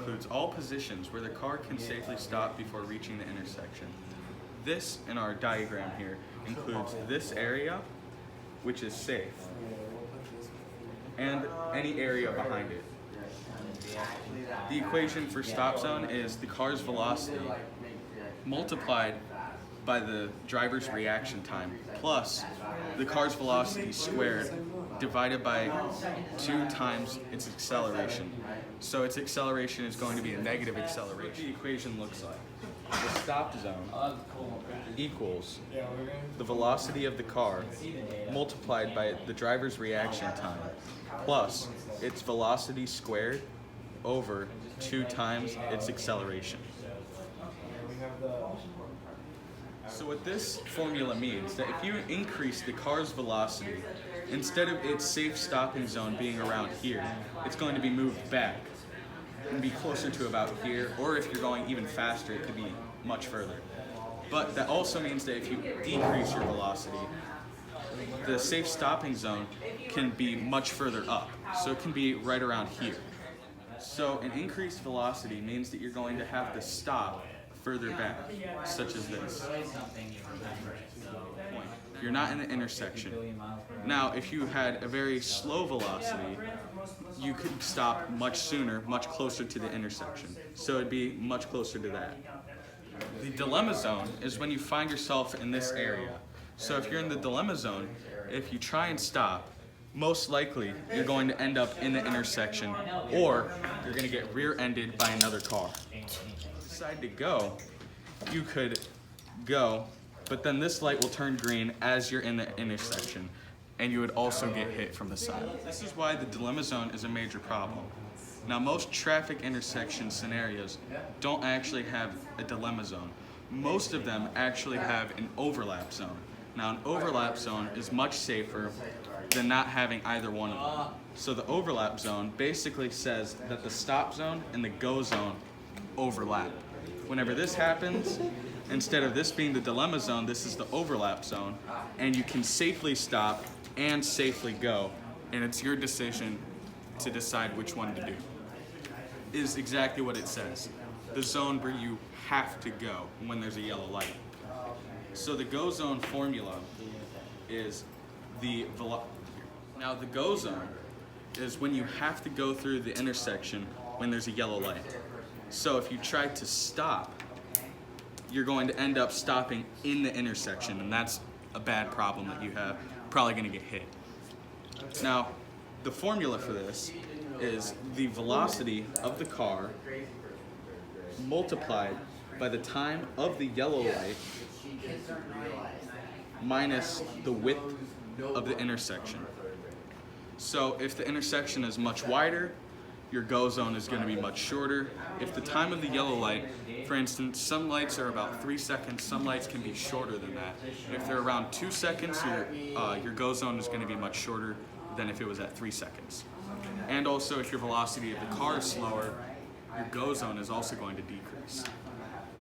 includes all positions where the car can safely stop before reaching the intersection. This, in our diagram here, includes this area, which is safe, and any area behind it. The equation for stop zone is the car's velocity multiplied by the driver's reaction time plus the car's velocity squared divided by 2 times its acceleration. So its acceleration is going to be a negative acceleration. The equation looks like the stop zone equals the velocity of the car multiplied by the driver's reaction time plus its velocity squared over 2 times its acceleration. So what this formula means that if you increase the car's velocity, instead of its safe stopping zone being around here, it's going to be moved back and be closer to about here, or if you're going even faster, it could be much further. But that also means that if you decrease your velocity, the safe stopping zone can be much further up. So it can be right around here. So an increased velocity means that you're going to have to stop further back, such as this. You're not in the intersection. Now, if you had a very slow velocity, you could stop much sooner, much closer to the intersection. So it'd be much closer to that. The dilemma zone is when you find yourself in this area. So if you're in the dilemma zone, if you try and stop, most likely you're going to end up in the intersection, or you're going to get rear-ended by another car. Decide to go, you could go, but then this light will turn green as you're in the intersection, and you would also get hit from the side. This is why the dilemma zone is a major problem. Now, most traffic intersection scenarios don't actually have a dilemma zone. Most of them actually have an overlap zone. Now, an overlap zone is much safer than not having either one of them. So the overlap zone basically says that the stop zone and the go zone overlap. Whenever this happens, instead of this being the dilemma zone, this is the overlap zone, and you can safely stop and safely go, and it's your decision to decide which one to do. Is exactly what it says. The zone where you have to go when there's a yellow light. So the go zone formula is now the go zone is when you have to go through the intersection when there's a yellow light. So if you try to stop, you're going to end up stopping in the intersection, and that's a bad problem that you have. Probably going to get hit. Now, the formula for this is the velocity of the car multiplied by the time of the yellow light minus the width of the intersection. So if the intersection is much wider, your go zone is going to be much shorter. If the time of the yellow light, for instance, some lights are about 3 seconds, some lights can be shorter than that. If they're around 2 seconds, your go zone is going to be much shorter than if it was at 3 seconds. And also, if your velocity of the car is slower, your go zone is also going to decrease.